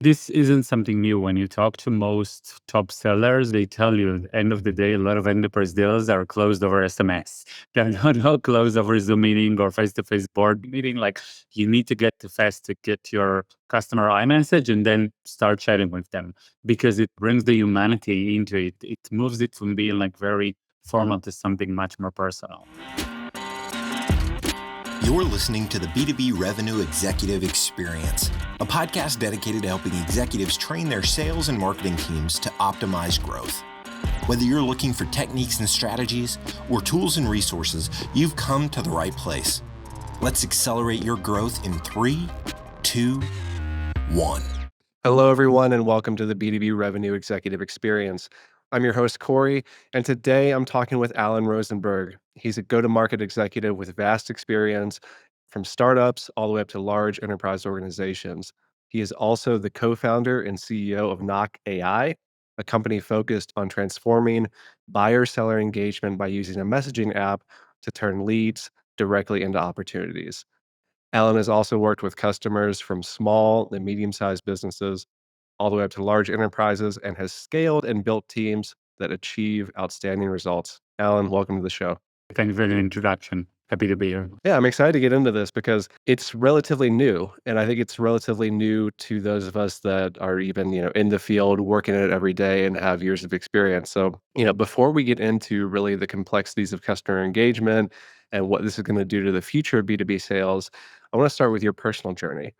This isn't something new. When you talk to most top sellers, they tell you at the end of the day, a lot of enterprise deals are closed over SMS. They're not closed over Zoom meeting or face-to-face board meeting. Like you need to get to fast to get your customer iMessage and then start chatting with them because it brings the humanity into it. It moves it from being like very formal to something much more personal. You're listening to the B2B Revenue Executive Experience, a podcast dedicated to helping executives train their sales and marketing teams to optimize growth. Whether you're looking for techniques and strategies or tools and resources, you've come to the right place. Let's accelerate your growth in 3, 2, 1. Hello, everyone, and welcome to the B2B Revenue Executive Experience. I'm your host, Corey, and today I'm talking with Alon Rosenberg. He's a go-to-market executive with vast experience from startups all the way up to large enterprise organizations. He is also the co-founder and CEO of Knock AI, a company focused on transforming buyer-seller engagement by using a messaging app to turn leads directly into opportunities. Alon has also worked with customers from small and medium-sized businesses all the way up to large enterprises and has scaled and built teams that achieve outstanding results. Alon, welcome to the show. Thank you for the introduction. Happy to be here. Yeah, I'm excited to get into this because it's relatively new. And I think it's relatively new to those of us that are even, in the field, working it every day and have years of experience. So, before we get into really the complexities of customer engagement and what this is going to do to the future of B2B sales, I want to start with your personal journey.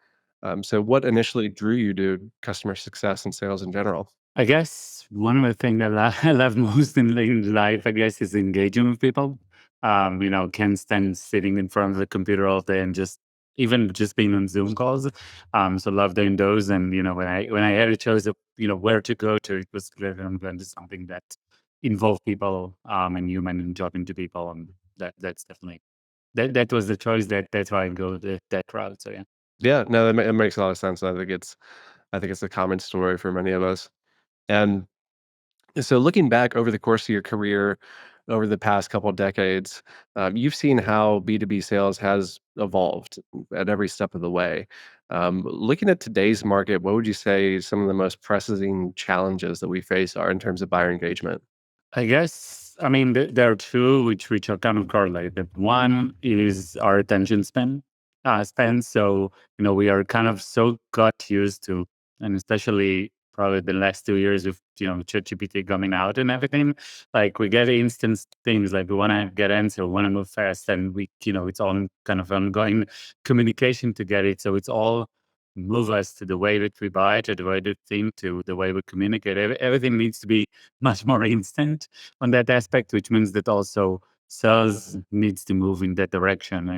So what initially drew you to customer success and sales in general? I guess one of the things that I love most in life, I guess, is engaging with people. Can't stand sitting in front of the computer all day and even just being on Zoom calls. So love doing those. And when I had a choice of where to go to, it was clear that I'm going to something that involved people and human and talking to people, and that's definitely that was the choice. That's why I go that route. So yeah. Yeah, no, it makes a lot of sense. I think it's a common story for many of us. And so looking back over the course of your career, over the past couple of decades, you've seen how B2B sales has evolved at every step of the way. Looking at today's market, what would you say some of the most pressing challenges that we face are in terms of buyer engagement? I guess, I mean, there are two which are kind of correlated. One is our attention span. So, we are kind of so got used to, and especially probably the last 2 years with, ChatGPT coming out and everything, like we get instant things, like we want to get answer, we want to move fast, and it's all kind of ongoing communication to get it. So it's all move us to the way that we buy, to the way that we think, to the way we communicate. Everything needs to be much more instant on that aspect, which means that also sales needs to move in that direction.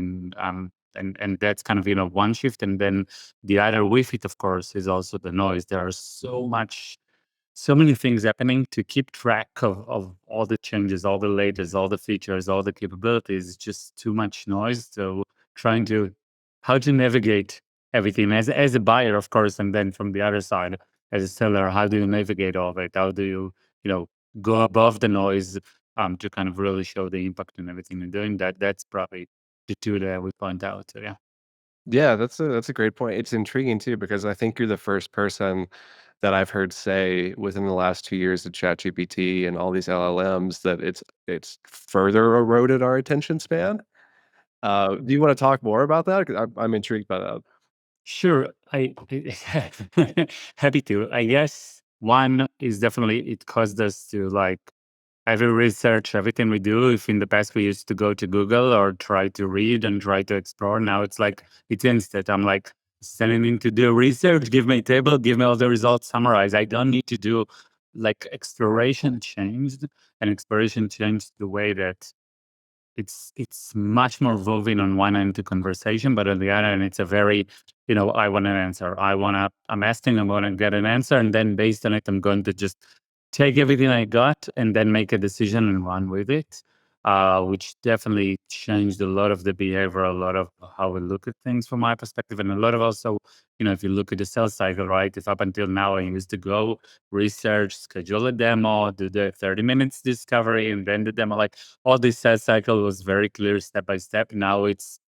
And that's kind of one shift. And then the other with it, of course, is also the noise. There are so many things happening to keep track of all the changes, all the latest, all the features, all the capabilities. It's just too much noise. So trying to how to navigate everything as a buyer, of course, and then from the other side, as a seller, how do you navigate all of it? How do you know, go above the noise to kind of really show the impact and everything you're doing? That's probably the two that I would point out. So yeah. Yeah, that's a great point. It's intriguing too because I think you're the first person that I've heard say within the last 2 years of ChatGPT and all these LLMs that it's further eroded our attention span. Do you wanna talk more about that? 'Cause I'm intrigued by that. Sure. Happy to. I guess one is definitely it caused us to like every research, everything we do. If in the past we used to go to Google or try to read and try to explore, now it's like it's instant. I'm like sending in to do research, give me a table, give me all the results, summarize. I don't need to do like exploration changed the way that it's much more woven on one end to conversation, but on the other end, it's a very, I want an answer. I'm asking, I'm going to get an answer. And then based on it, I'm going to just take everything I got and then make a decision and run with it, which definitely changed a lot of the behavior, a lot of how we look at things from my perspective. And a lot of also, if you look at the sales cycle, right? If up until now I used to go research, schedule a demo, do the 30 minutes discovery, and then the demo, like all this sales cycle was very clear step by step. Now it's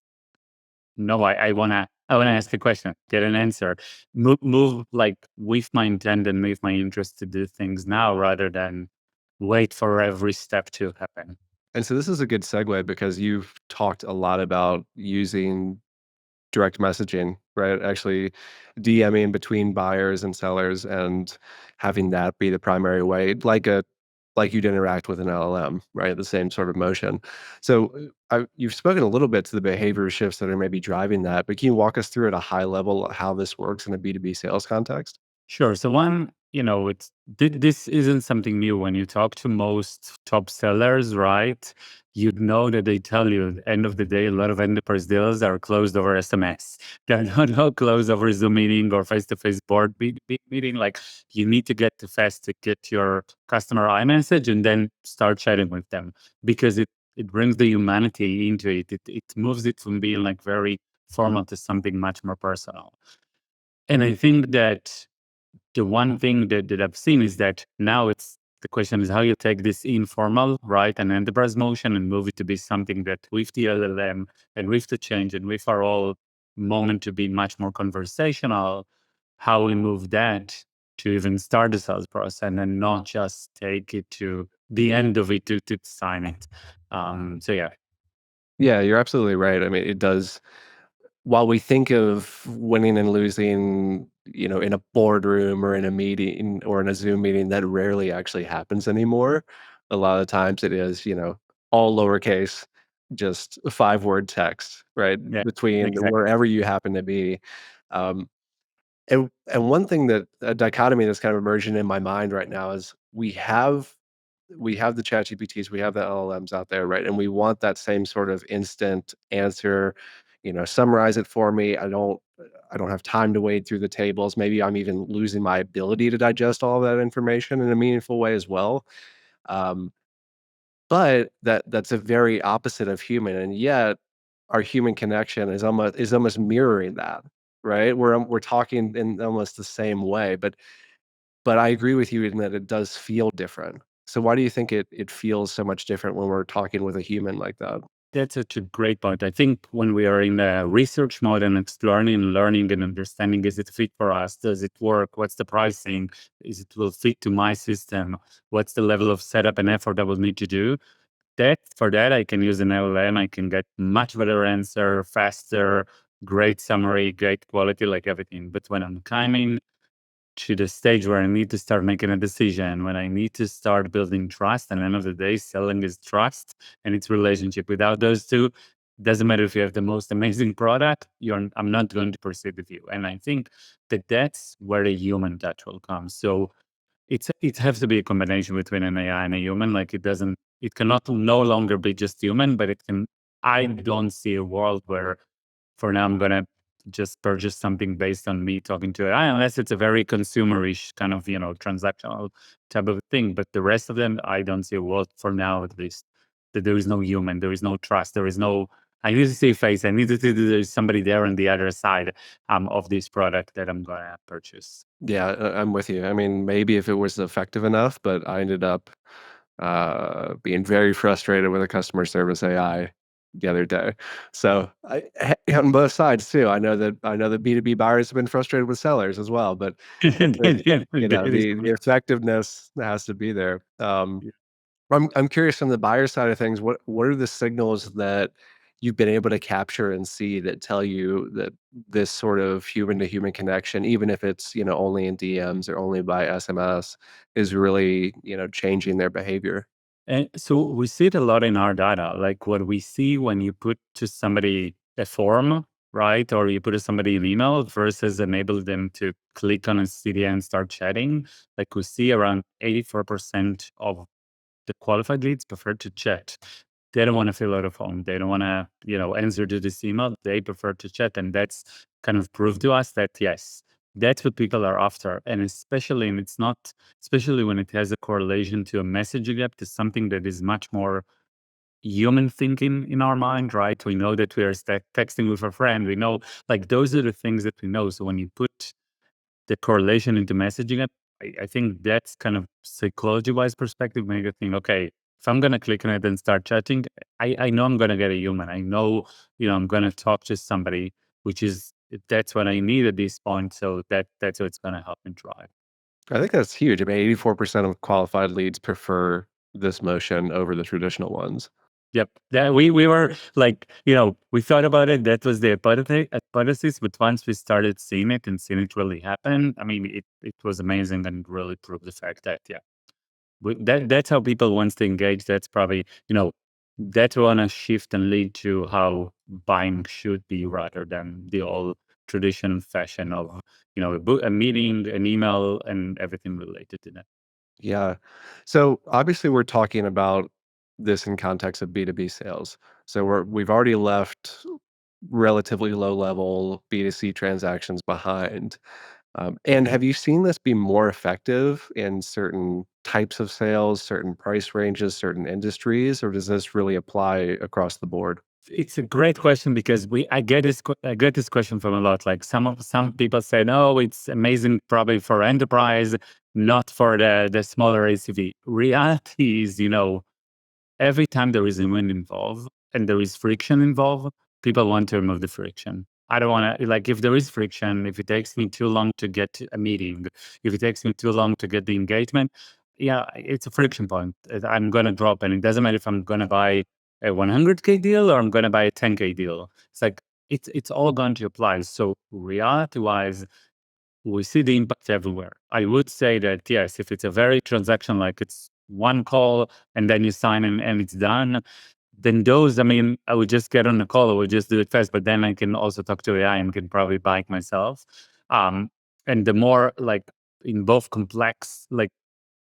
no, I want to I want to ask a question, get an answer, move like with my intent and with my interest to do things now rather than wait for every step to happen. And so this is a good segue because you've talked a lot about using direct messaging, right? Actually DMing between buyers and sellers and having that be the primary way, like you'd interact with an LLM, right? The same sort of motion. So you've spoken a little bit to the behavior shifts that are maybe driving that, but can you walk us through at a high level how this works in a B2B sales context? Sure. So one, this isn't something new. When you talk to most top sellers, right? You'd know that they tell you at the end of the day, a lot of enterprise deals are closed over SMS. They're not all closed over Zoom meeting or face-to-face board meeting. Like you need to get to fast to get your customer iMessage and then start chatting with them because it brings the humanity into it. It moves it from being like very formal to something much more personal. And I think that the one thing that I've seen is that now it's the question is how you take this informal, right, and enterprise motion and move it to be something that with the LLM and with the change and with our all moment to be much more conversational, how we move that to even start the sales process and then not just take it to the end of it to sign it. So yeah, Yeah, you're absolutely right. I mean, it does. While we think of winning and losing, in a boardroom or in a meeting or in a Zoom meeting, that rarely actually happens anymore. A lot of times it is, all lowercase, just a 5-word text, right? yeah, Between exactly. wherever you happen to be. Um, and one thing that a dichotomy that's kind of emerging in my mind right now is we have the ChatGPTs, we have the LLMs out there, right? And we want that same sort of instant answer, summarize it for me. I don't have time to wade through the tables. Maybe I'm even losing my ability to digest all of that information in a meaningful way as well. Um, but that's a very opposite of human, and yet our human connection is almost mirroring that, right? We're talking in almost the same way, but I agree with you in that it does feel different. So why do you think it feels so much different when we're talking with a human like that? That's such a great point. I think when we are in the research mode and it's learning and understanding, is it fit for us? Does it work? What's the pricing? Is it will fit to my system? What's the level of setup and effort I will need to do? That for that I can use an LLM. I can get much better answer, faster, great summary, great quality, like everything. But when I'm coming to the stage where I need to start making a decision, when I need to start building trust. And at the end of the day, selling is trust and it's relationship. Without those two, doesn't matter if you have the most amazing product, I'm not going to proceed with you. And I think that that's where the human touch will come. So it has to be a combination between an AI and a human. Like it cannot no longer be just human, but it can. I don't see a world where for now I'm gonna just purchase something based on me talking to AI, unless it's a very consumerish kind of transactional type of thing. But the rest of them, I don't see a world for now at least that there is no human, there is no trust, there is no. I need to see a face. I need to see that there's somebody there on the other side of this product that I'm gonna purchase. Yeah, I'm with you. I mean, maybe if it was effective enough, but I ended up being very frustrated with a customer service AI the other day. So on both sides too. I know that B2B buyers have been frustrated with sellers as well, but the, That is the effectiveness has to be there. I'm curious from the buyer side of things, what are the signals that you've been able to capture and see that tell you that this sort of human to human connection, even if it's, only in DMs or only by SMS, is really, changing their behavior? And so we see it a lot in our data, like what we see when you put to somebody a form, right? Or you put to somebody an email versus enable them to click on a CD and start chatting. Like we see around 84% of the qualified leads prefer to chat. They don't want to fill out a form. They don't want to, answer to this email. They prefer to chat. And that's kind of proved to us that yes, that's what people are after. And especially, and it's not, especially when it has a correlation to a messaging app, to something that is much more human thinking in our mind, right? We know that we are texting with a friend. We know like those are the things that we know. So when you put the correlation into messaging it, I think that's kind of psychology-wise perspective make you think, okay, if I'm gonna click on it and start chatting, I know I'm gonna get a human. I know, I'm gonna talk to somebody, which is that's what I need at this point. So that's what's going to help me drive. I think that's huge. I mean, 84% of qualified leads prefer this motion over the traditional ones. Yep. That we were like, we thought about it. That was the hypothesis, but once we started seeing it and seeing it really happen, I mean, it was amazing and really proved the fact that, yeah, that's how people wants to engage. That's probably, that wanna shift and lead to how buying should be rather than the old tradition fashion of, a meeting, an email, and everything related to that. Yeah. So obviously we're talking about this in context of B2B sales. So we've already left relatively low level B2C transactions behind. And have you seen this be more effective in certain types of sales, certain price ranges, certain industries, or does this really apply across the board? It's a great question because I get this question from a lot. Like some people say, no, it's amazing probably for enterprise, not for the smaller ACV. Reality is, every time there is a wind involved and there is friction involved, people want to remove the friction. I don't want to, like, if there is friction, if it takes me too long to get to a meeting, if it takes me too long to get the engagement, yeah, it's a friction point. I'm going to drop. And it doesn't matter if I'm going to buy a 100K deal or I'm going to buy a 10K deal. It's like, it's all going to apply. So reality wise, we see the impact everywhere. I would say that yes, if it's a very transaction, like it's one call and then you sign and it's done, then those, I mean, I would just get on a call, I would just do it fast, but then I can also talk to AI and can probably buy it myself. Um, and the more like in both complex, like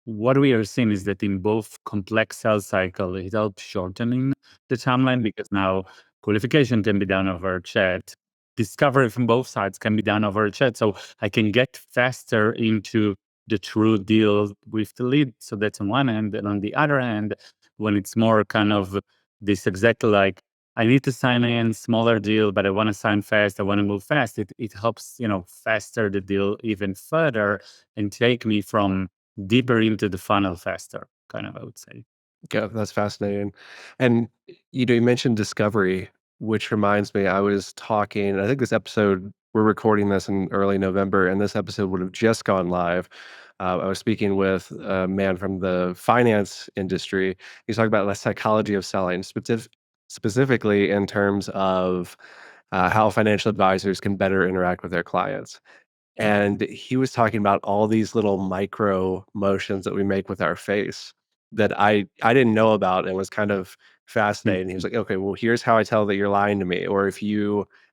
what we are seeing is that in both complex sales cycle, it helps shortening the timeline because now qualification can be done over chat. Discovery from both sides can be done over chat. So I can get faster into the true deal with the lead. So that's on one hand. And on the other hand, when it's more kind of this exactly like, I need to sign in smaller deal, but I want to sign fast. I want to move fast. It helps, faster the deal even further and take me from deeper into the funnel faster, kind of, I would say. Yeah, that's fascinating. And you mentioned discovery, which reminds me, I was talking, I think this episode, we're recording this in early November, and this episode would have just gone live. I was speaking with a man from the finance industry. He's talking about the psychology of selling, specifically in terms of how financial advisors can better interact with their clients. And he was talking about all these little micro motions that we make with our face that I didn't know about and was kind of fascinating. He was Mhm. like, "Okay, well, here's how I tell that you're lying to me. Or if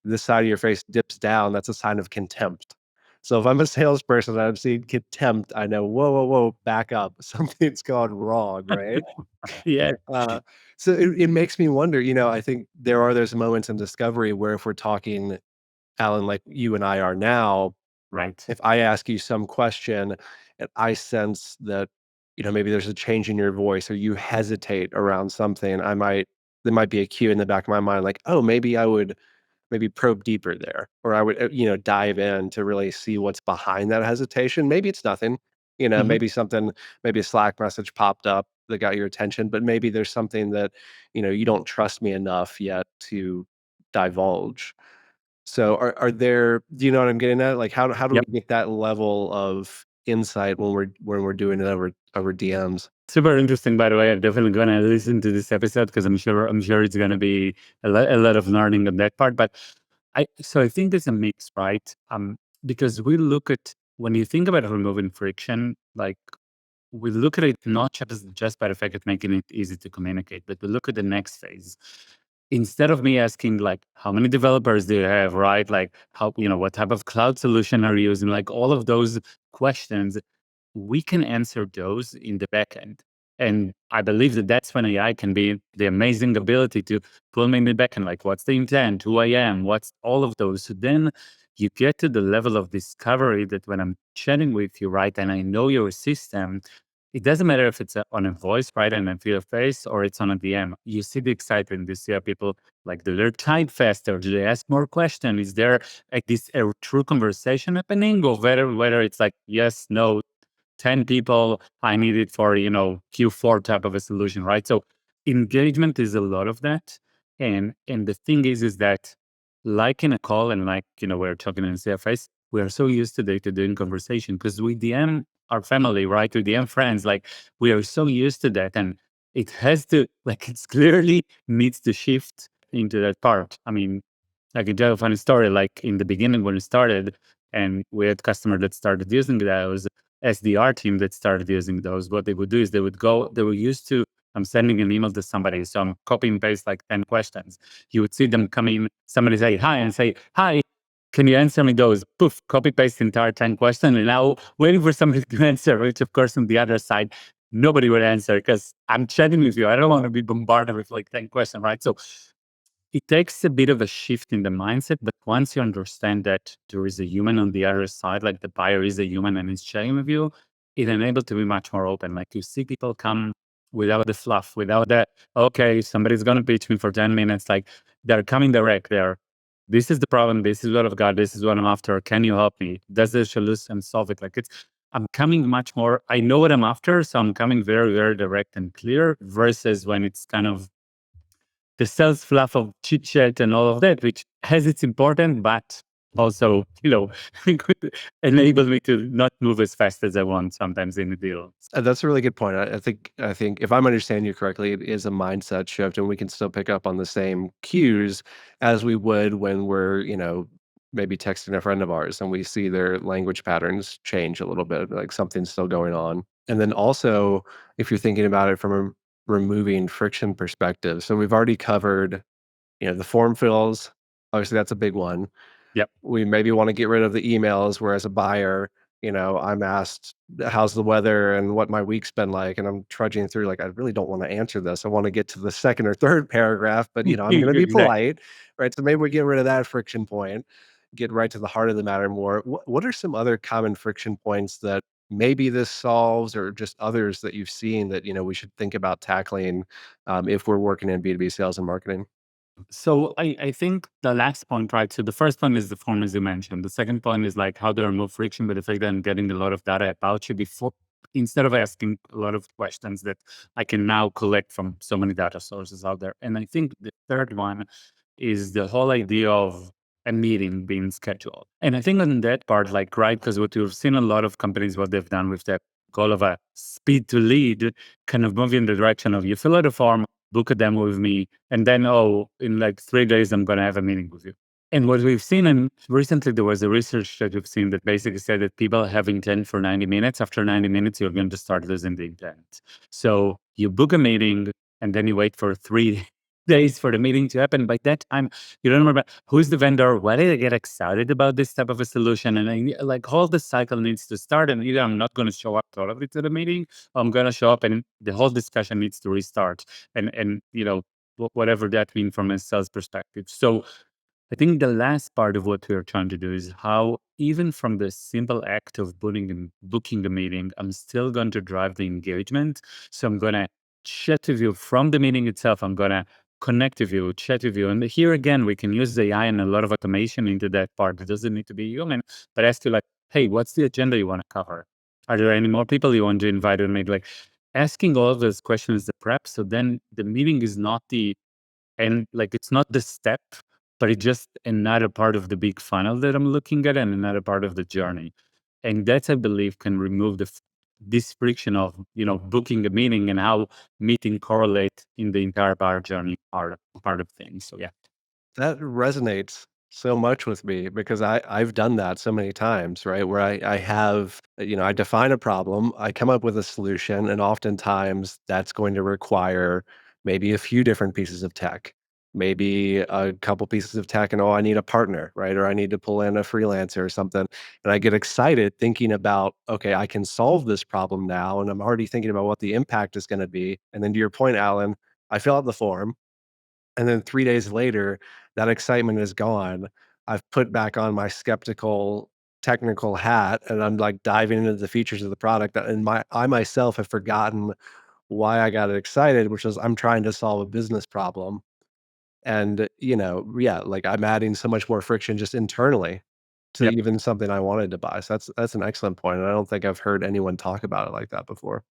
this side of your face dips down, that's a sign of contempt." So if I'm a salesperson and I'm seeing contempt, I know, whoa, whoa, whoa, back up. Something's gone wrong, right? Yeah, Uh, so it makes me wonder, I think there are those moments in discovery where if we're talking, Alan, like you and I are now, right. if I ask you some question and I sense that, maybe there's a change in your voice or you hesitate around something, there might be a cue in the back of my mind, like, oh, maybe I would maybe probe deeper there, or I would, dive in to really see what's behind that hesitation. Maybe it's nothing, Mhm. maybe a Slack message popped up that got your attention, but maybe there's something that, you don't trust me enough yet to divulge. So are there do you know what I'm getting at? Like how do we Yep. get that level of insight when we're doing it over DMs? Super interesting, by the way. I'm definitely gonna listen to this episode because I'm sure it's gonna be a lot of learning on that part. But I think there's a mix, right? Because we look at when you think about removing friction, like we look at it not just by the fact of making it easy to communicate, but we look at the next phase. Instead of me asking like, how many developers do you have, right? Like what type of cloud solution are you using? Like all of those questions, we can answer those in the back end. And I believe that that's when AI can be the amazing ability to pull me in the back end, like what's the intent, who I am, what's all of those. So then you get to the level of discovery that when I'm chatting with you, right, and I know your system, it doesn't matter if it's on a voice, right, and I feel your face, or it's on a DM. You see the excitement. You see how people like, do they type faster? Do they ask more questions? Is there like this a true conversation happening, or whether it's like yes, no, 10 people, I need it for, Q4 type of a solution, right? So engagement is a lot of that. And the thing is that like in a call and like, we're talking in CFS, we are so used today to doing conversation because we DM our family, right? We DM friends, like we are so used to that. And it has to, like, it's clearly needs to shift into that part. I mean, like, a joke, funny story, like in the beginning when it started, and we had customer that started using those, SDR team that started using those, what they would do is they were used to, I'm sending an email to somebody, so I'm copy and paste like 10 questions. You would see them come in, somebody say hi, and say, hi, can you answer me those? Poof, copy paste the entire 10 questions, and now waiting for somebody to answer, which of course on the other side, nobody would answer because I'm chatting with you. I don't want to be bombarded with like 10 questions, right? So it takes a bit of a shift in the mindset, but once you understand that there is a human on the other side, like the buyer is a human and is sharing with you, it enables to be much more open. Like you see people come without the fluff, without that, okay, somebody's going to pitch me for 10 minutes. Like they're coming direct there. This is the problem. This is what I've got. This is what I'm after. Can you help me? Does the solution solve it? Like I'm coming much more, I know what I'm after. So I'm coming very, very direct and clear versus when it's kind of the sales fluff of chit chat and all of that, which has its important, but also, could enable me to not move as fast as I want sometimes in the deal. That's a really good point. I think if I'm understanding you correctly, it is a mindset shift, and we can still pick up on the same cues as we would when we're, maybe texting a friend of ours and we see their language patterns change a little bit, like something's still going on. And then also, if you're thinking about it from a removing friction perspective, so we've already covered, the form fills. Obviously, that's a big one. Yep. We maybe wanna get rid of the emails, where as a buyer, I'm asked, "How's the weather and what my week's been like?" And I'm trudging through, like, I really don't wanna answer this. I wanna get to the 2nd or 3rd paragraph, but, I'm gonna be Exactly. polite, right? So maybe we get rid of that friction point, get right to the heart of the matter more. What are some other common friction points that maybe this solves, or just others that you've seen that, we should think about tackling, if we're working in B2B sales and marketing? So I think the last point, right? So the first one is the form, as you mentioned. The second point is like how to remove friction, but the fact that I'm getting a lot of data about you before, instead of asking a lot of questions that I can now collect from so many data sources out there. And I think the third one is the whole idea of a meeting being scheduled. And I think on that part, like, right, because what we've seen a lot of companies, what they've done with that goal of a speed to lead, kind of move in the direction of you fill out a form, book a demo with me, and then, oh, in like 3 days, I'm going to have a meeting with you. And what we've seen, and recently there was a research that we've seen that basically said that people have intent for 90 minutes. After 90 minutes, you're going to start losing the intent. So you book a meeting and then you wait for 3 days for the meeting to happen. By that time, you don't remember who's the vendor, why did I get excited about this type of a solution? And like all the cycle needs to start. And either I'm not going to show up totally to the meeting, or I'm going to show up and the whole discussion needs to restart. And whatever that means from a sales perspective. So I think the last part of what we are trying to do is how, even from the simple act of booking the meeting, I'm still going to drive the engagement. So I'm going to chat with you from the meeting itself. I'm going to connect with you, chat with you. And here again, we can use AI and a lot of automation into that part. It doesn't need to be human, but ask you like, hey, what's the agenda you want to cover? Are there any more people you want to invite? And maybe like asking all of those questions, the prep. So then the meeting is not it's not the step, but it's just another part of the big funnel that I'm looking at and another part of the journey. And that, I believe, can remove this friction of, booking a meeting and how meeting correlate in the entire buyer journey part of things. So yeah. That resonates so much with me because I've done that so many times, right? Where I have, I define a problem, I come up with a solution, and oftentimes that's going to require maybe a few different pieces of tech, maybe a couple pieces of tech, and oh, I need a partner, right? Or I need to pull in a freelancer or something. And I get excited thinking about, okay, I can solve this problem now. And I'm already thinking about what the impact is going to be. And then to your point, Alan, I fill out the form. And then 3 days later, that excitement is gone. I've put back on my skeptical technical hat, and I'm, like, diving into the features of the product that and I myself have forgotten why I got excited, which is I'm trying to solve a business problem. And, yeah, like, I'm adding so much more friction just internally to Yep. even something I wanted to buy. So that's an excellent point, and I don't think I've heard anyone talk about it like that before.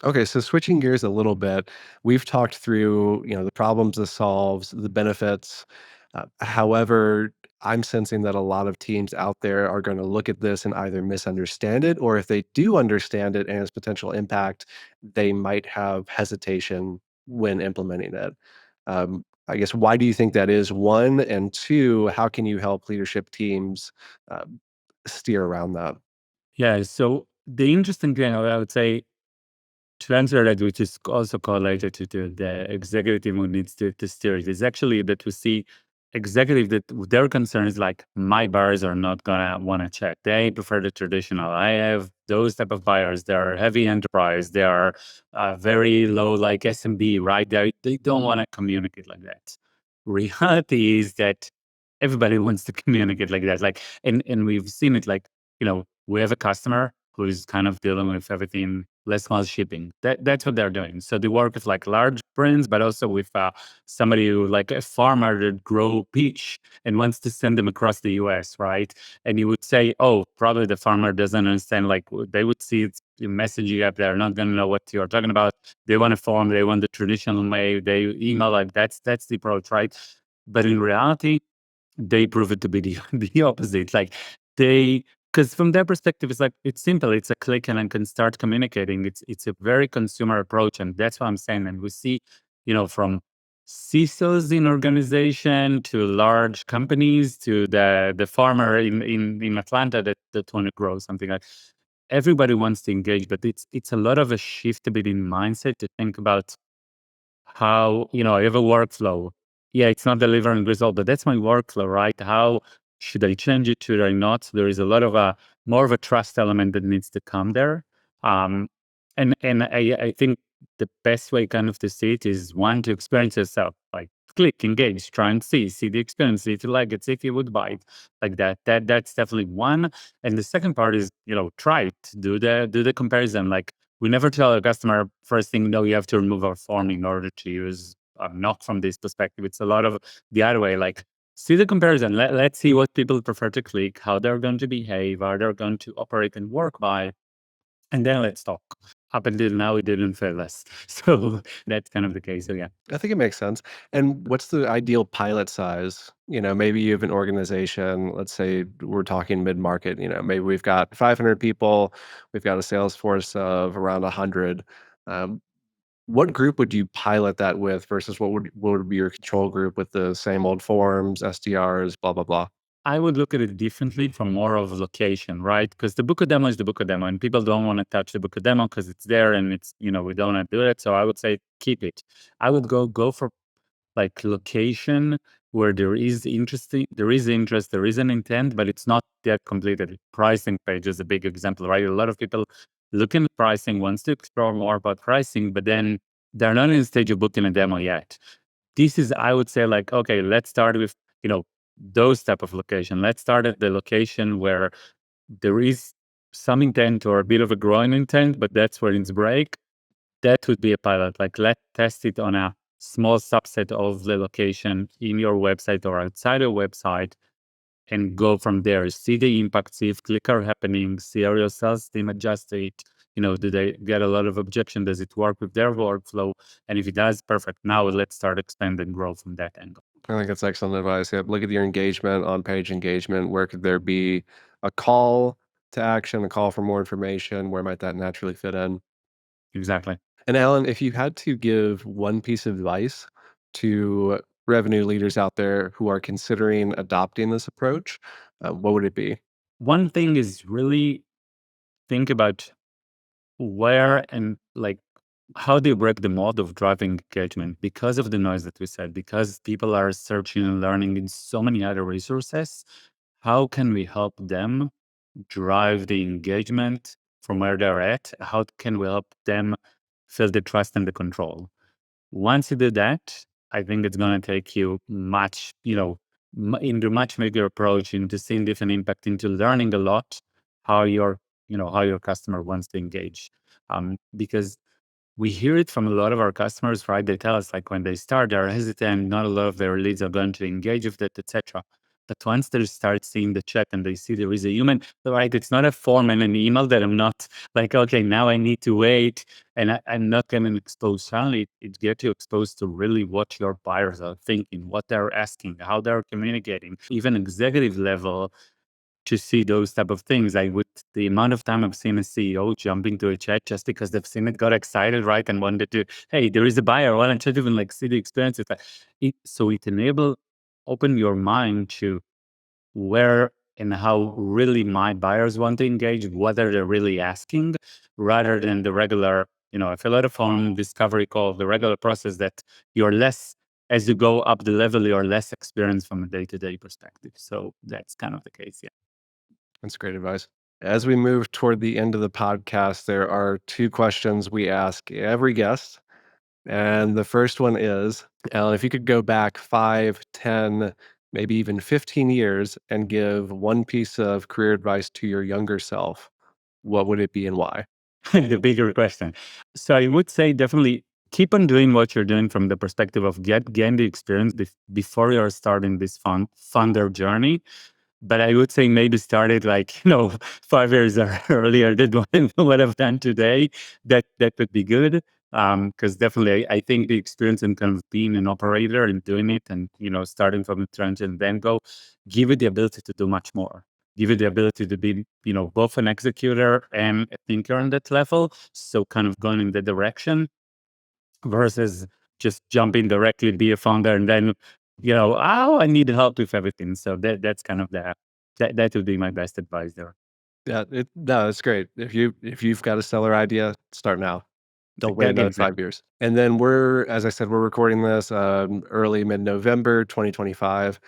Okay, so switching gears a little bit, we've talked through, the problems this solves, the benefits. However, I'm sensing that a lot of teams out there are going to look at this and either misunderstand it, or if they do understand it and its potential impact, they might have hesitation when implementing it. I guess, why do you think that is? One, and two, how can you help leadership teams uh, steer around that? Yeah. So the interesting thing I would say to answer that, which is also correlated to the executive who needs to steer it, is actually that we see executive that their concern is like, my buyers are not gonna want to check. They prefer the traditional. I have those type of buyers. They are heavy enterprise. They are very low, like SMB, right? They don't want to communicate like that. Reality is that everybody wants to communicate like that. Like, and we've seen it. Like, we have a customer who is kind of dealing with everything last mile shipping. That's what they're doing. So they work with like large brands, but also with somebody who, like a farmer that grow peach and wants to send them across the US, right? And you would say, oh, probably the farmer doesn't understand. Like they would see it's a messaging app, they're not going to know what you're talking about. They want a form, they want the traditional way, they email, like that's the approach, right? But in reality, they prove it to be the, the opposite. Like they, because from their perspective, it's like it's simple. It's a click and I can start communicating. It's a very consumer approach, and that's what I'm saying. And we see, from CISOs in organization to large companies to the farmer in Atlanta that want to grow something like. Everybody wants to engage, but it's a lot of a shift a bit in mindset to think about how, I have a workflow. Yeah, it's not delivering result, but that's my workflow, right? How should I change it? Should I not? There is a lot of a more of a trust element that needs to come there. Um, and I think the best way kind of to see it is, one, to experience yourself, like click, engage, try and see the experience, see if you like it, see if you would buy it, like that. That's definitely one. And the second part is, try it, do the comparison. Like, we never tell a customer first thing, no, you have to remove our form in order to use, not from this perspective. It's a lot of the other way, like see the comparison. Let's see what people prefer to click, how they're going to behave, how they're going to operate and work by, and then let's talk. Up until now, it didn't fail us. So that's kind of the case. So yeah. I think it makes sense. And what's the ideal pilot size? Maybe you have an organization, let's say we're talking mid-market, maybe we've got 500 people, we've got a sales force of around 100. Um, what group would you pilot that with versus what would be your control group with the same old forms, SDRs, blah, blah, blah? I would look at it differently from more of a location, right? Because the book of demo is the book of demo, and people don't want to touch the book of demo because it's there and it's, we don't want to do it. So I would say keep it. I would go for like location where there is interest, there is an intent, but it's not yet completed. Pricing page is a big example, right? A lot of people looking at pricing, wants to explore more about pricing, but then they're not in the stage of booking a demo yet. This is, I would say, like, okay, let's start with, those type of location. Let's start at the location where there is some intent or a bit of a growing intent, but that's where it's break. That would be a pilot. Like, let's test it on a small subset of the location in your website or outside your website and go from there. See the impact, see if click are happening, see how your sales team adjust it. Do they get a lot of objection? Does it work with their workflow? And if it does, perfect. Now let's start expand and grow from that angle. I think that's excellent advice. Yeah, look at your engagement, on-page engagement. Where could there be a call to action, a call for more information? Where might that naturally fit in? Exactly. And Alan, if you had to give one piece of advice to revenue leaders out there who are considering adopting this approach, what would it be? One thing is really think about where and like how do you break the mode of driving engagement because of the noise that we said, because people are searching and learning in so many other resources. How can we help them drive the engagement from where they're at? How can we help them feel the trust and the control? Once you do that, I think it's going to take you much, into much bigger approach into seeing different impact, into learning a lot how your customer wants to engage. Because we hear it from a lot of our customers, right? They tell us like when they start, they're hesitant. Not a lot of their leads are going to engage with it, etc. But once they start seeing the chat and they see there is a human, right? It's not a form and an email that I'm not like, okay, now I need to wait and I'm not going to expose suddenly. It gets you exposed to really what your buyers are thinking, what they're asking, how they're communicating, even executive level to see those type of things. I would the amount of time I've seen a CEO jump into a chat just because they've seen it, got excited, right, and wanted to, hey, there is a buyer. Why don't you even like see the experience? So it open your mind to where and how really my buyers want to engage, whether they're really asking, rather than the regular, I fill out a form, discovery call, the regular process that you're less, as you go up the level, you're less experienced from a day-to-day perspective. So that's kind of the case, yeah. That's great advice. As we move toward the end of the podcast, there are two questions we ask every guest. And the first one is, Alan, if you could go back 5, 10, maybe even 15 years and give one piece of career advice to your younger self, what would it be and why? The bigger question. So I would say definitely keep on doing what you're doing from the perspective of gain the experience before you're starting this funder journey. But I would say maybe start it like, 5 years earlier than what I've done today. That would be good. Because definitely I think the experience in kind of being an operator and doing it and, starting from the trench and then give you the ability to do much more. Give you the ability to be, both an executor and a thinker on that level. So kind of going in that direction versus just jumping directly, be a founder, and then, oh, I need help with everything. So that's kind of that would be my best advice there. Yeah, no, it's great. If you've got a stellar idea, start now. Don't wait another Exactly. 5 years. And then as I said, we're recording this early mid-November 2025.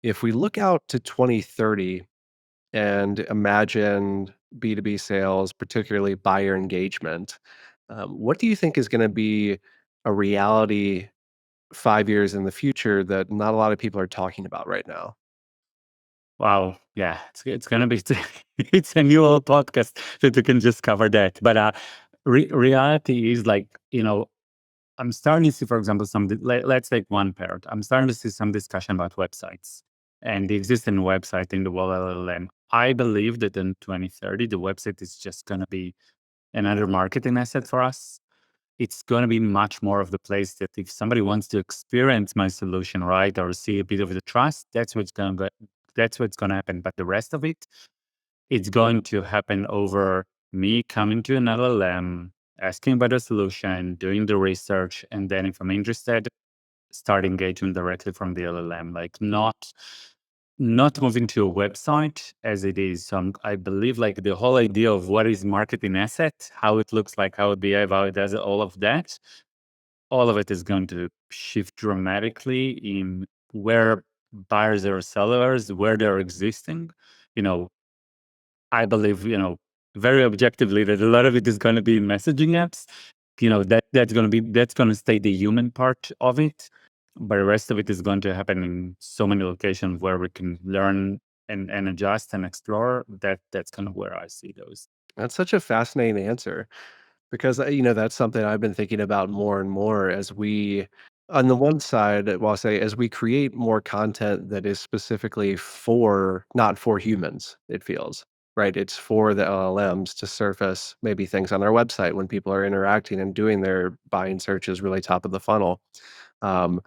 If we look out to 2030 and imagine B2B sales, particularly buyer engagement, what do you think is going to be a reality 5 years in the future that not a lot of people are talking about right now? Wow. Yeah, it's gonna be it's a new old podcast that we can just cover that. But reality is like, I'm starting to see, for example, let's take one parent. I'm starting to see some discussion about websites and the existing website in the world LLM. I believe that in 2030, the website is just going to be another marketing asset for us. It's going to be much more of the place that if somebody wants to experience my solution, right, or see a bit of the trust, that's what's going to happen. But the rest of it, it's going to happen over me coming to an LLM, asking about the solution, doing the research, and then if I'm interested, start engagement directly from the LLM, like not moving to a website as it is. So I believe like the whole idea of what is marketing asset, how it looks like, how it behaves, how it does all of that, all of it is going to shift dramatically in where buyers or sellers, where they're existing. You know, I believe, very objectively that a lot of it is going to be in messaging apps. That's going to stay the human part of it, but the rest of it is going to happen in so many locations where we can learn and adjust and explore. That's kind of where I see those. That's such a fascinating answer. Because, that's something I've been thinking about more and more as we on the one side, well, I'll say as we create more content that is specifically for not for humans, it feels, right? It's for the LLMs to surface maybe things on our website when people are interacting and doing their buying searches really top of the funnel. Um,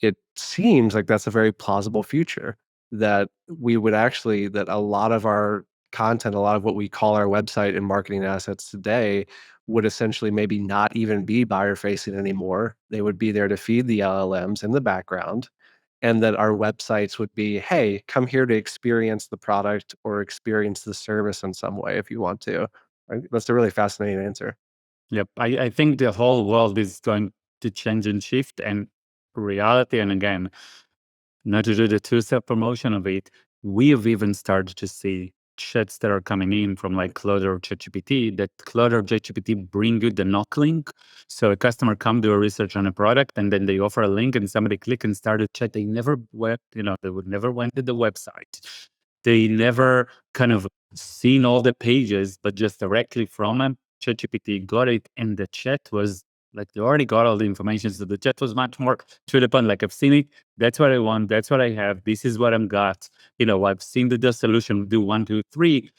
it seems like that's a very plausible future that we would actually that a lot of our content, a lot of what we call our website and marketing assets today would essentially maybe not even be buyer facing anymore. They would be there to feed the LLMs in the background. And that our websites would be, hey, come here to experience the product or experience the service in some way if you want to. Right? That's a really fascinating answer. Yep. I think the whole world is going to change and shift and reality. And again, not to do the two-step promotion of it, we have even started to see chats that are coming in from like Claude or ChatGPT, that Claude or ChatGPT bring you the knock link. So a customer come do a research on a product and then they offer a link and somebody click and start a chat. They never went, they would never went to the website. They never kind of seen all the pages, but just directly from a ChatGPT got it. And the chat was Like they already got all the information. So the chat was much more to the point. Like I've seen it. That's what I want. That's what I have. This is what I'm got. I've seen the solution. Do 1, 2, 3.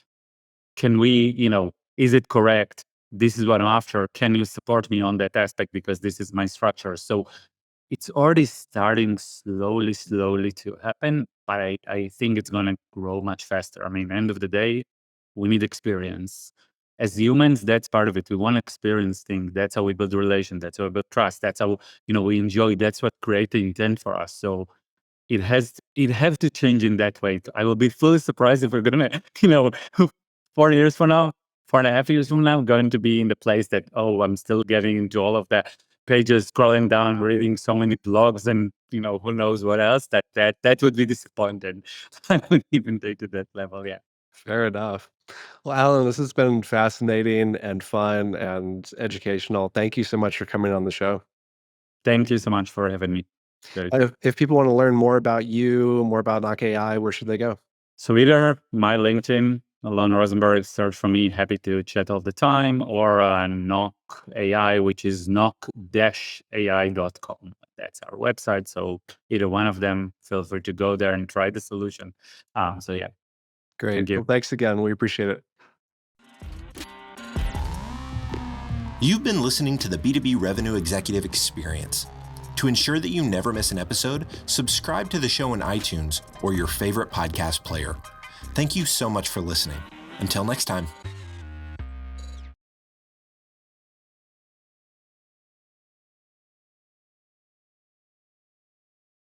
Can we, is it correct? This is what I'm after. Can you support me on that aspect? Because this is my structure. So it's already starting slowly to happen, but I think it's going to grow much faster. I mean, end of the day, we need experience. As humans, that's part of it. We want to experience things. That's how we build relation. That's how we build trust. That's how, we enjoy. That's what creates the intent for us. So it has to change in that way. I will be fully surprised if we're gonna, 4 years from now, 4.5 years from now, going to be in the place that, I'm still getting into all of the pages, scrolling down, reading so many blogs, and who knows what else. That would be disappointed. I wouldn't even take to that level. Yeah. Fair enough. Well, Alan, this has been fascinating and fun and educational. Thank you so much for coming on the show. Thank you so much for having me. Great. If people want to learn more about you, more about Knock AI, where should they go? So either my LinkedIn, Alon Rosenberg, search for me, happy to chat all the time, or Knock AI, which is knock-ai.com. That's our website. So either one of them, feel free to go there and try the solution. So yeah, Great. thank you. Well, thanks again. We appreciate it. You've been listening to the B2B Revenue Executive Experience. To ensure that you never miss an episode, subscribe to the show in iTunes or your favorite podcast player. Thank you so much for listening. Until next time.